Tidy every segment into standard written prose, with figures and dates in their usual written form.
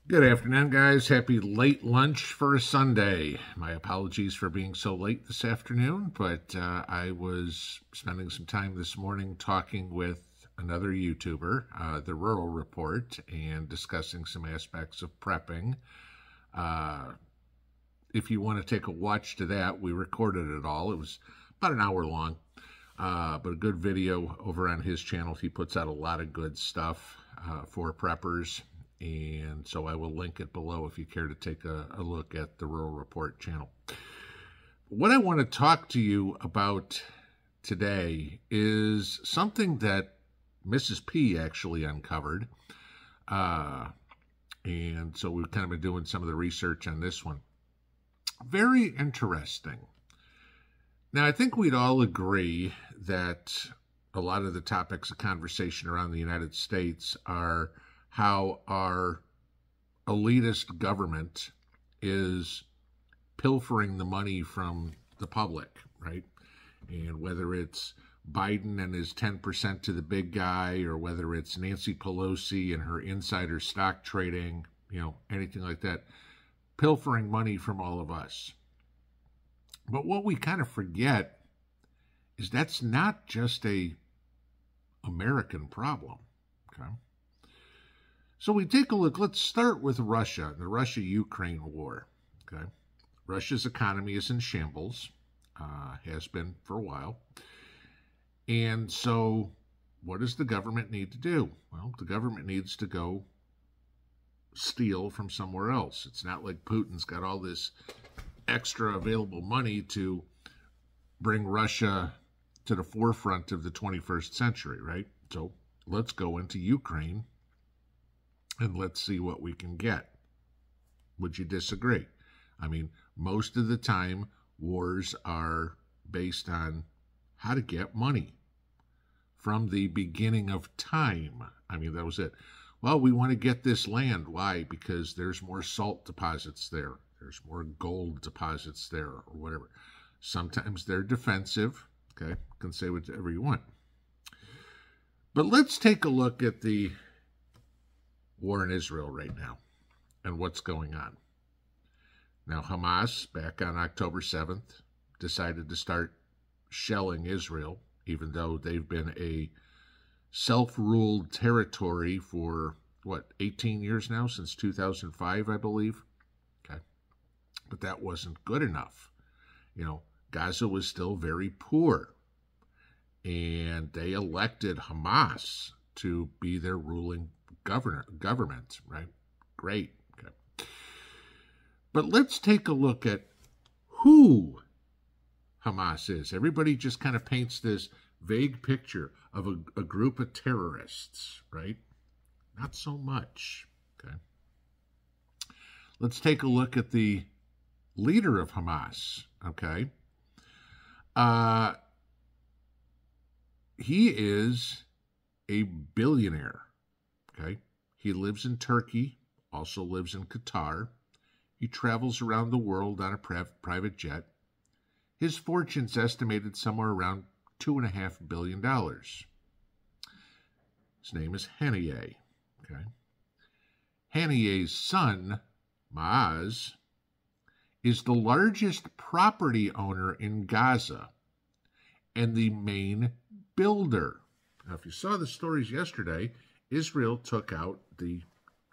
Good afternoon, guys. Happy late lunch for a Sunday. My apologies for being so late this afternoon, but I was spending some time this morning talking with another YouTuber, The Rural Report, and discussing some aspects of prepping. If you want to take a watch to that, we recorded it all. It was about an hour long, but a good video over on his channel. He puts out a lot of good stuff for preppers. And so I will link it below if you care to take a look at the Rural Report channel. What I want to talk to you about today is something that Mrs. P actually uncovered. And so we've kind of been doing some of the research on this one. Very interesting. Now, I think we'd all agree that a lot of the topics of conversation around the United States are how our elitist government is pilfering the money from the public, right? And whether it's Biden and his 10% to the big guy, or whether it's Nancy Pelosi and her insider stock trading, anything like that, pilfering money from all of us. But what we kind of forget is that's not just a American problem, okay? So we take a look. Let's start with Russia, the Russia-Ukraine war. Okay, Russia's economy is in shambles, has been for a while. And so what does the government need to do? Well, the government needs to go steal from somewhere else. It's not like Putin's got all this extra available money to bring Russia to the forefront of the 21st century, right? So let's go into Ukraine and let's see what we can get. Would you disagree? I mean, most of the time, wars are based on how to get money from the beginning of time. I mean, that was it. Well, we want to get this land. Why? Because there's more salt deposits there. There's more gold deposits there, or whatever. Sometimes they're defensive. Okay, you can say whatever you want. But let's take a look at the war in Israel right now and what's going on. Now, Hamas, back on October 7th, decided to start shelling Israel, even though they've been a self-ruled territory for, 18 years now, since 2005, I believe. Okay. But that wasn't good enough. Gaza was still very poor. And they elected Hamas to be their ruling government, right? Great. Okay. But let's take a look at who Hamas is. Everybody just kind of paints this vague picture of a group of terrorists, right? Not so much. Okay. Let's take a look at the leader of Hamas. Okay. He is a billionaire. Okay, he lives in Turkey, also lives in Qatar. He travels around the world on a private jet. His fortune's estimated somewhere around $2.5 billion. His name is Haniyeh. Okay, Haniyeh's son, Maaz, is the largest property owner in Gaza and the main builder. Now, if you saw the stories yesterday, Israel took out the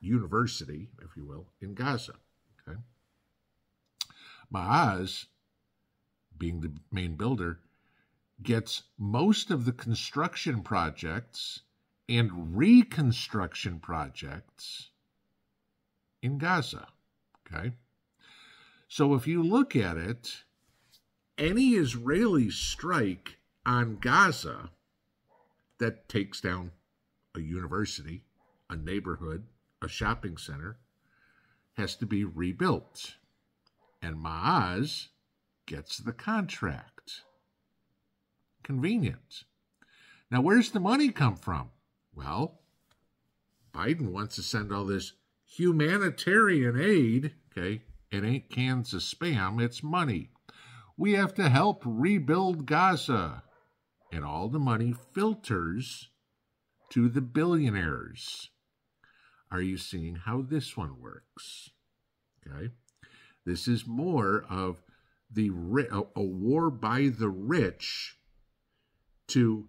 university, if you will, in Gaza. Okay, Maaz, being the main builder, gets most of the construction projects and reconstruction projects in Gaza. Okay, so if you look at it, any Israeli strike on Gaza that takes down a university, a neighborhood, a shopping center, has to be rebuilt. And Maaz gets the contract. Convenient. Now, where's the money come from? Well, Biden wants to send all this humanitarian aid, okay? It ain't cans of Spam, it's money. We have to help rebuild Gaza. And all the money filters to the billionaires. Are you seeing how this one works? Okay. This is more of a war by the rich to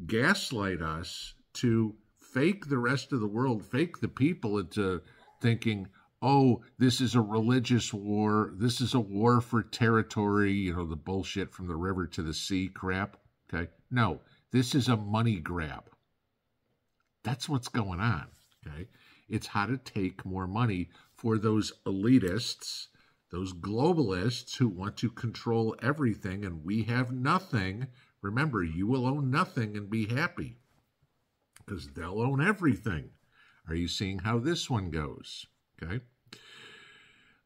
gaslight us, to fake the rest of the world, fake the people into thinking, oh, this is a religious war. This is a war for territory, the bullshit from the river to the sea crap. Okay. No, this is a money grab. That's what's going on. Okay. It's how to take more money for those elitists, those globalists who want to control everything, and we have nothing. Remember, you will own nothing and be happy because they'll own everything. Are you seeing how this one goes? Okay.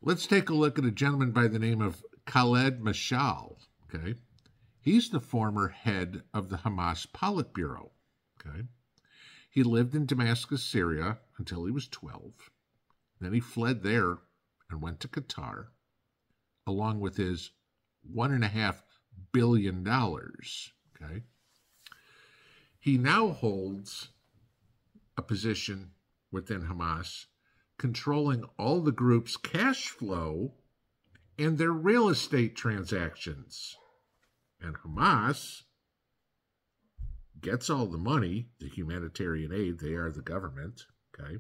Let's take a look at a gentleman by the name of Khaled Mashal. Okay. He's the former head of the Hamas Politburo. Okay. He lived in Damascus, Syria until he was 12. Then he fled there and went to Qatar, along with his $1.5 billion. Okay. He now holds a position within Hamas, controlling all the group's cash flow and their real estate transactions. And Hamas gets all the money, the humanitarian aid. They are the government. Okay.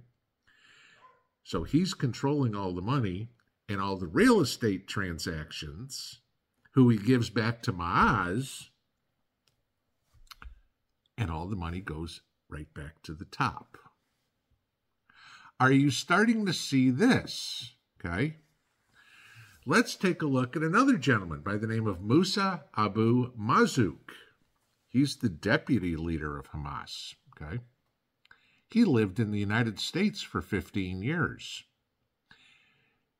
So he's controlling all the money and all the real estate transactions, who he gives back to Maaz, and all the money goes right back to the top. Are you starting to see this? Okay. Let's take a look at another gentleman by the name of Musa Abu Mazouk. He's the deputy leader of Hamas. Okay. He lived in the United States for 15 years.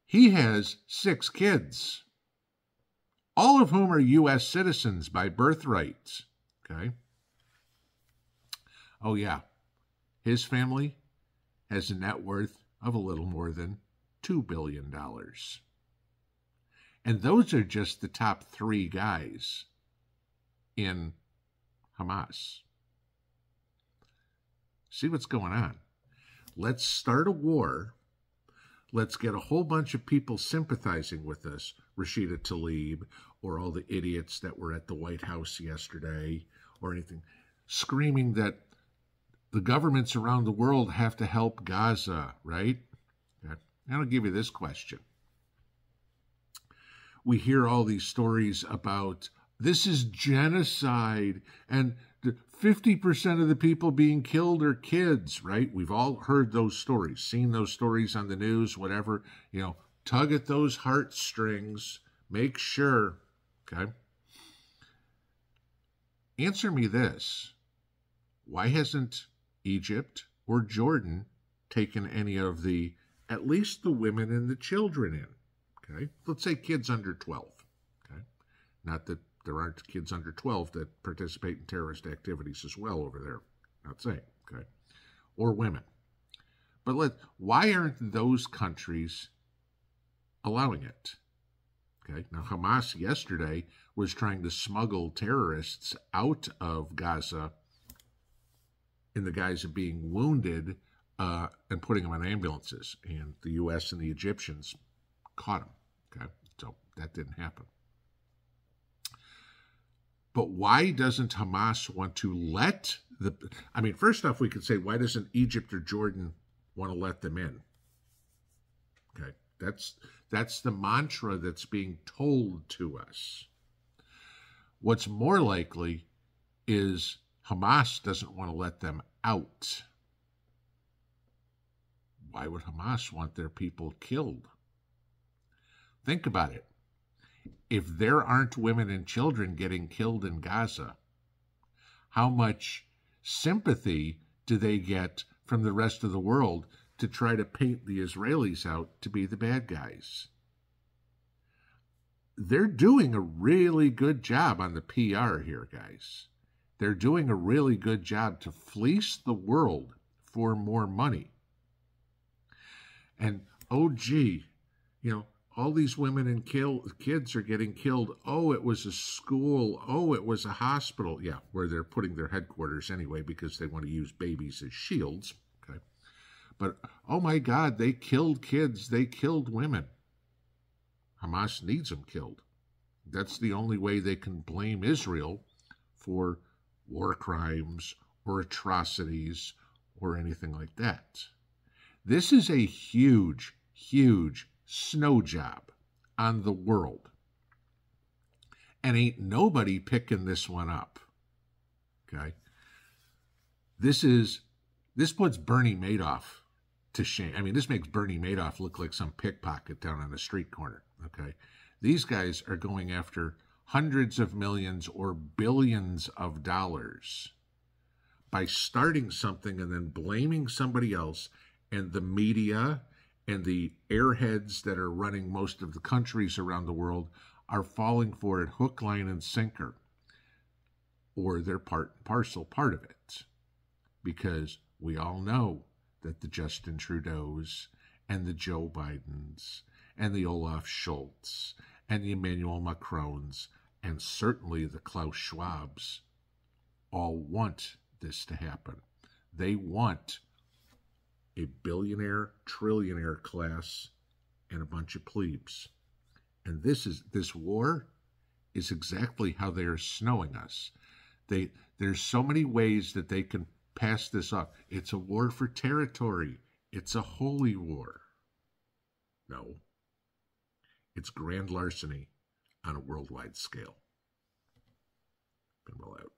He has 6 kids, all of whom are U.S. citizens by birthright. Okay. Oh, yeah. His family has a net worth of a little more than $2 billion. And those are just the top 3 guys in Hamas. See what's going on. Let's start a war. Let's get a whole bunch of people sympathizing with us, Rashida Tlaib, or all the idiots that were at the White House yesterday, or anything, screaming that the governments around the world have to help Gaza, right? Okay. I'll give you this question. We hear all these stories about this is genocide, and 50% of the people being killed are kids, right? We've all heard those stories, seen those stories on the news, whatever. Tug at those heartstrings, make sure, okay? Answer me this. Why hasn't Egypt or Jordan taken any of at least the women and the children in? Okay? Let's say kids under 12. Okay? Not that there aren't kids under 12 that participate in terrorist activities as well over there. Not saying, okay? Or women. But why aren't those countries allowing it? Okay? Now, Hamas yesterday was trying to smuggle terrorists out of Gaza in the guise of being wounded and putting them on ambulances. And the U.S. and the Egyptians caught them. Okay? So that didn't happen. But why doesn't Hamas want to let first off, we could say, why doesn't Egypt or Jordan want to let them in? Okay, that's the mantra that's being told to us. What's more likely is Hamas doesn't want to let them out. Why would Hamas want their people killed? Think about it. If there aren't women and children getting killed in Gaza, how much sympathy do they get from the rest of the world to try to paint the Israelis out to be the bad guys? They're doing a really good job on the PR here, guys. They're doing a really good job to fleece the world for more money. And, oh, gee, all these women and kids are getting killed. Oh, it was a school. Oh, it was a hospital. Yeah, where they're putting their headquarters anyway because they want to use babies as shields. Okay, But, oh my God, they killed kids, they killed women. Hamas needs them killed. That's the only way they can blame Israel for war crimes or atrocities or anything like that. This is a huge, huge snow job on the world. And ain't nobody picking this one up. Okay? This puts Bernie Madoff to shame. I mean, this makes Bernie Madoff look like some pickpocket down on a street corner. Okay? These guys are going after hundreds of millions or billions of dollars by starting something and then blaming somebody else, and the media and the airheads that are running most of the countries around the world are falling for it hook, line, and sinker, or they're part and parcel part of it, because we all know that the Justin Trudeaus and the Joe Bidens and the Olaf Scholz and the Emmanuel Macrons and certainly the Klaus Schwabs all want this to happen. They want a billionaire, trillionaire class and a bunch of plebes. And this war is exactly how they are snowing us. There's so many ways that they can pass this off. It's a war for territory. It's a holy war. No. It's grand larceny on a worldwide scale. Pinball out.